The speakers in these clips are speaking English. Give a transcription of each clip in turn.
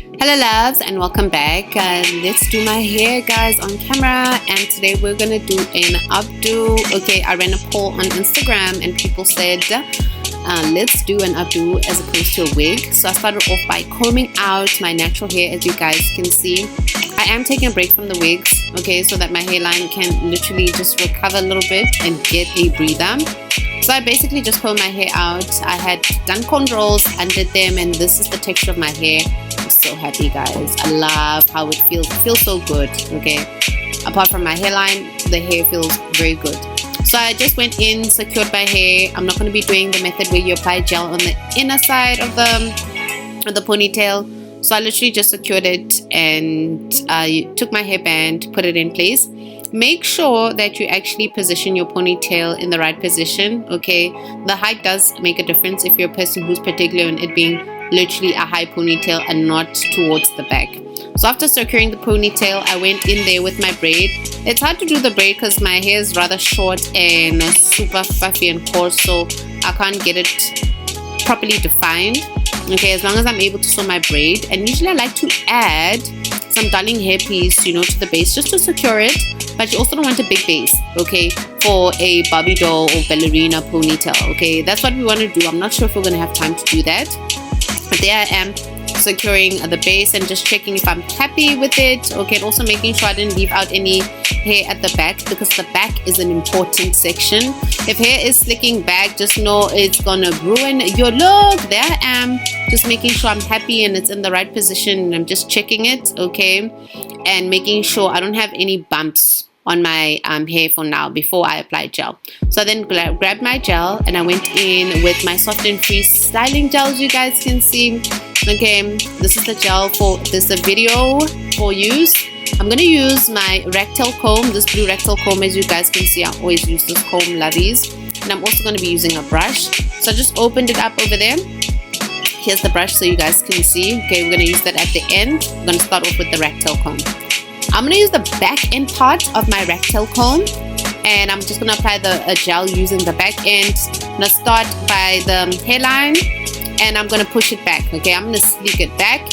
Hello loves and welcome back. Let's do my hair guys on camera, and today we're gonna do an updo. Okay, I ran a poll on Instagram and people said let's do an updo as opposed to a wig. So I started off by combing out my natural hair. As you guys can see, I am taking a break from the wigs, okay, so that my hairline can literally just recover a little bit and get a breather. So I basically just combed my hair out. I had done cornrows, undid them, and this is the texture of my hair. I'm so happy guys. I love how it feels. It feels so good, okay. Apart from my hairline, the hair feels very good. So I just went in, secured my hair. I'm not going to be doing the method where you apply gel on the inner side of the ponytail. So I literally just secured it and I took my hairband, put it in place. Make sure that you actually position your ponytail in the right position, okay. The height does make a difference if you're a person who's particular in it being literally a high ponytail and not towards the back. So after securing the ponytail, I went in there with my braid. It's hard to do the braid because my hair is rather short and super fluffy and coarse, so I can't get it properly defined, okay, as long as I'm able to sew my braid. And usually I like to add some darling hairpiece, you know, to the base just to secure it. But you also don't want a big base, okay, for a Barbie doll or ballerina ponytail, okay. That's what we want to do. I'm not sure if we're going to have time to do that. But there I am, securing the base and just checking if I'm happy with it, okay. And also making sure I didn't leave out any hair at the back, because the back is an important section. If hair is slicking back, just know it's gonna ruin your look. There I am, just making sure I'm happy and it's in the right position, and I'm just checking it, okay, and making sure I don't have any bumps on my hair for now before I apply gel. So I then grabbed my gel and I went in with my soft and free styling gels. You guys can see, okay, this is the gel for this video for use. I'm gonna use my rectal comb, this blue rectal comb. As you guys can see, I always use this comb, lovies. And I'm also gonna be using a brush. So I just opened it up over there. Here's the brush so you guys can see. Okay, we're gonna use that at the end. I'm gonna start off with the rectal comb. I'm going to use the back end part of my rectal comb, and I'm just going to apply the gel using the back end. I'm going to start by the hairline and I'm going to push it back, okay. I'm going to sleek it back.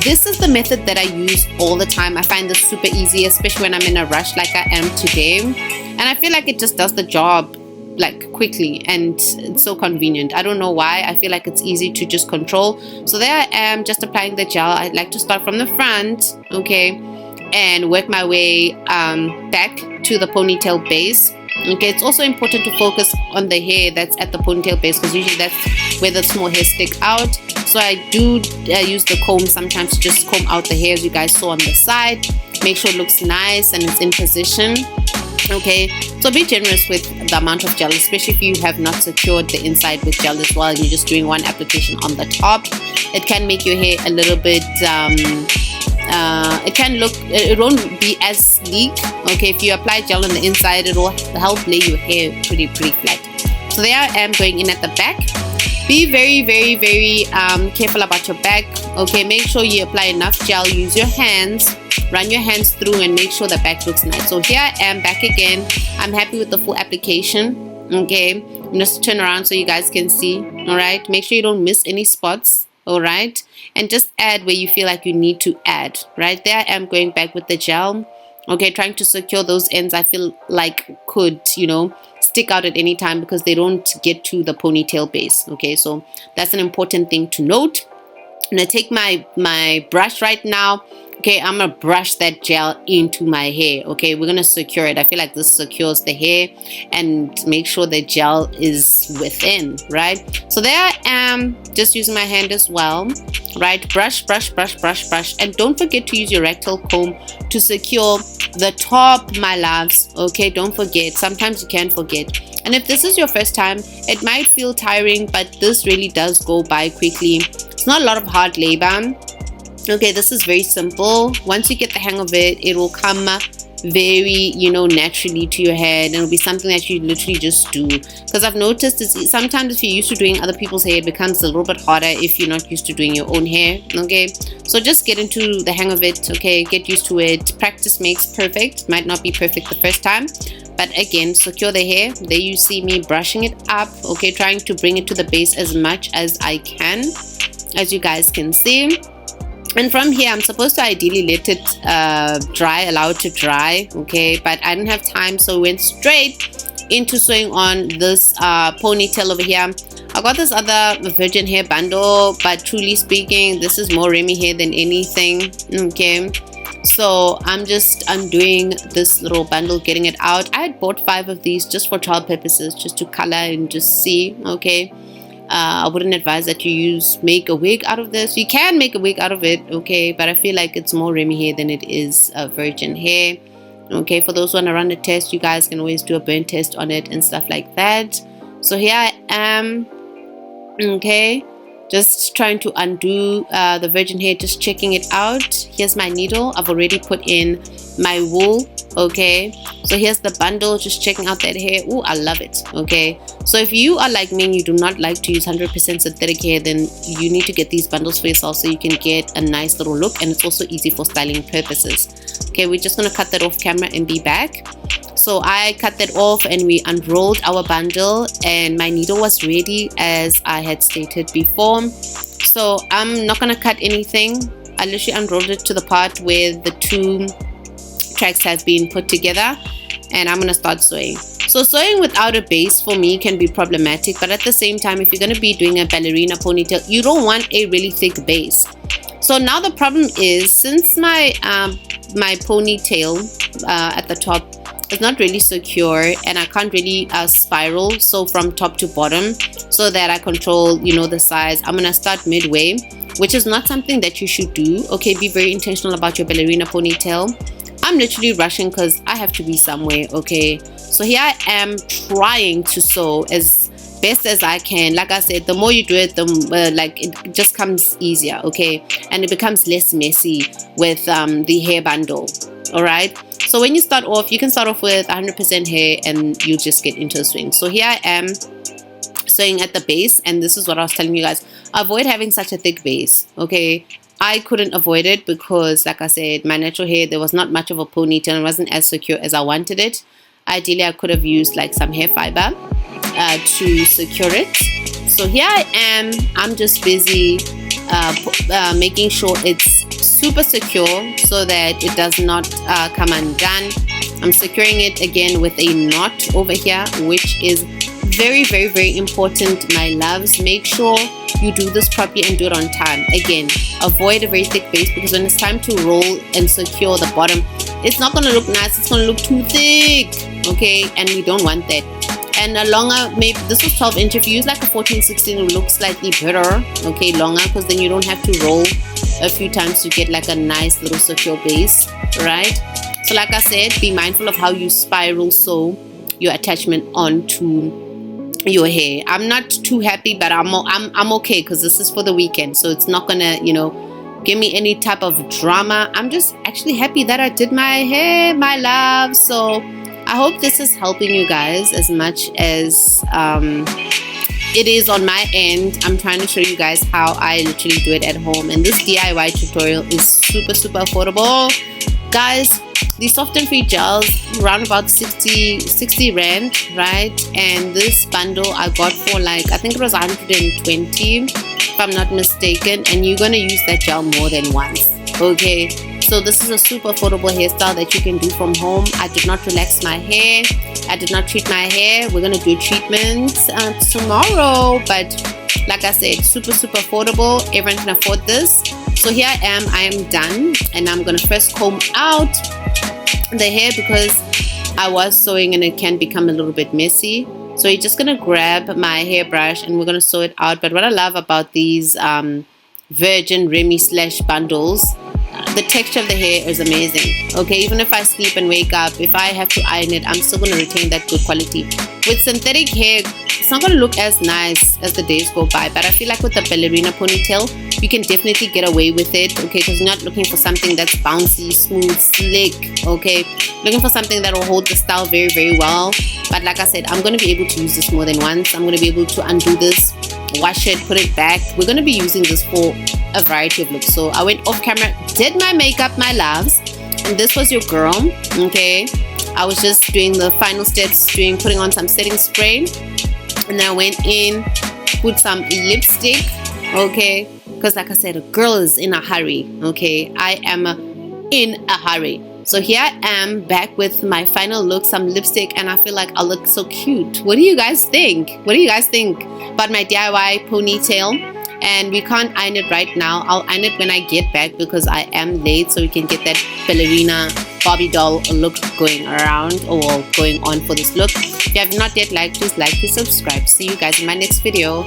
This is the method that I use all the time. I find this super easy, especially when I'm in a rush like I am today, and I feel like it just does the job like quickly and it's so convenient. I don't know why. I feel like it's easy to just control. So there I am, just applying the gel. I like to start from the front, okay, and work my way back to the ponytail base, okay. It's also important to focus on the hair that's at the ponytail base, because usually that's where the small hairs stick out. So I do use the comb sometimes to just comb out the hair, as you guys saw on the side. Make sure it looks nice and it's in position, okay. So be generous with the amount of gel, especially if you have not secured the inside with gel as well and you're just doing one application on the top. It can make your hair a little bit it won't be as sleek, okay. If you apply gel on the inside, it will help lay your hair pretty flat. So there I am going in at the back. Be very careful about your back, okay. Make sure you apply enough gel. Use your hands, run your hands through, and make sure the back looks nice. So here I am back again. I'm happy with the full application, okay. I'm just turn around so you guys can see. All right, make sure you don't miss any spots. All right, and just add where you feel like you need to add. Right there I am going back with the gel, okay, trying to secure those ends I feel like could, you know, stick out at any time because they don't get to the ponytail base, okay. So that's an important thing to note. I'm gonna take my brush right now, okay. I'm gonna brush that gel into my hair, okay. We're gonna secure it. I feel like this secures the hair and make sure the gel is within, right. So there I am, just using my hand as well, right. Brush, and don't forget to use your rectal comb to secure the top, my loves, okay. Don't forget. Sometimes you can forget, and if this is your first time, it might feel tiring, but this really does go by quickly. It's not a lot of hard labor, okay. This is very simple. Once you get the hang of it, it will come very, you know, naturally to your head, and it'll be something that you literally just do. Because I've noticed is sometimes if you're used to doing other people's hair, it becomes a little bit harder if you're not used to doing your own hair, okay. So just get into the hang of it, okay. Get used to it. Practice makes perfect. Might not be perfect the first time, but again, secure the hair. There you see me brushing it up, okay, trying to bring it to the base as much as I can, as you guys can see. And from here, I'm supposed to ideally let it dry, allow it to dry, okay? But I didn't have time, so we went straight into sewing on this ponytail over here. I got this other virgin hair bundle, but truly speaking, this is more Remy hair than anything, okay? So I'm doing this little bundle, getting it out. I had bought 5 of these just for trial purposes, just to color and just see, okay? I wouldn't advise that you make a wig out of this. You can make a wig out of it, okay, but I feel like it's more Remy hair than it is virgin hair, okay. For those who want to run a test, you guys can always do a burn test on it and stuff like that. So here I am, okay, just trying to undo the virgin hair, just checking it out. Here's my needle. I've already put in my wool, okay. So here's the bundle, just checking out that hair. Oh, I love it, okay. So if you are like me and you do not like to use 100% synthetic hair, then you need to get these bundles for yourself so you can get a nice little look, and it's also easy for styling purposes. Okay, we're just gonna cut that off camera and be back. So I cut that off and we unrolled our bundle, and my needle was ready as I had stated before. So I'm not gonna cut anything. I literally unrolled it to the part where the 2 tracks has been put together, and I'm gonna start sewing. So sewing without a base for me can be problematic, but at the same time, if you're gonna be doing a ballerina ponytail, you don't want a really thick base. So now the problem is, since my my ponytail at the top is not really secure, and I can't really spiral so from top to bottom so that I control, you know, the size, I'm gonna start midway, which is not something that you should do, okay. Be very intentional about your ballerina ponytail. I'm literally rushing because I have to be somewhere, okay. So here I am trying to sew as best as I can. Like I said, the more you do it, the like it just comes easier, okay, and it becomes less messy with the hair bundle. All right, so when you start off, you can start off with 100% hair and you just get into a swing. So here I am sewing at the base, and this is what I was telling you guys, avoid having such a thick base, okay. I couldn't avoid it because, like I said, my natural hair, there was not much of a ponytail, and it wasn't as secure as I wanted it. Ideally, I could have used like some hair fiber to secure it. So here I am, I'm just busy making sure it's super secure so that it does not come undone. I'm securing it again with a knot over here, which is very, very, very important, my loves. Make sure you do this properly and do it on time. Again, avoid a very thick base, because when it's time to roll and secure the bottom, it's not going to look nice, it's going to look too thick, okay, and we don't want that. And a longer, maybe this was 12 inch, if you use like a 14-16, it will look slightly better, okay, longer, because then you don't have to roll a few times to get like a nice little secure base, right? So like I said, be mindful of how you spiral sew your attachment onto your hair. I'm not too happy, but I'm okay, because this is for the weekend, so it's not gonna, you know, give me any type of drama. I'm just actually happy that I did my hair, my love. So I hope this is helping you guys as much as it is on my end. I'm trying to show you guys how I literally do it at home, and this DIY tutorial is super affordable, guys. These soft and free gels around about 60 rand, right? And this bundle I got for like, I think it was 120 if I'm not mistaken, and you're gonna use that gel more than once, okay? So this is a super affordable hairstyle that you can do from home. I did not relax my hair, I did not treat my hair. We're gonna do a treatment tomorrow, but like I said, super affordable. Everyone can afford this. So here I am done, and I'm gonna first comb out the hair because I was sewing and it can become a little bit messy. So you're just gonna grab my hairbrush and we're gonna sew it out. But what I love about these virgin Remy / bundles, the texture of the hair is amazing, okay. Even if I sleep and wake up, if I have to iron it, I'm still going to retain that good quality. With synthetic hair, it's not going to look as nice as the days go by, but I feel like with the ballerina ponytail, you can definitely get away with it, okay, because you're not looking for something that's bouncy, smooth, slick, okay. Looking for something that will hold the style very well. But like I said, I'm going to be able to use this more than once. I'm going to be able to undo this, wash it, put it back. We're going to be using this for a variety of looks. So I went off camera, did my makeup, my loves, and this was your girl, okay. I was just doing the final steps, putting on some setting spray, and then I went in, put some lipstick okay? Because like I said, a girl is in a hurry, okay? I am in a hurry. So here I am back with my final look, some lipstick, and I feel like I look so cute. What do you guys think? What do you guys think about my DIY ponytail? And we can't iron it right now. I'll iron it when I get back because I am late, so we can get that ballerina Barbie doll look going around or going on for this look. If you have not yet liked, please like, please subscribe. See you guys in my next video.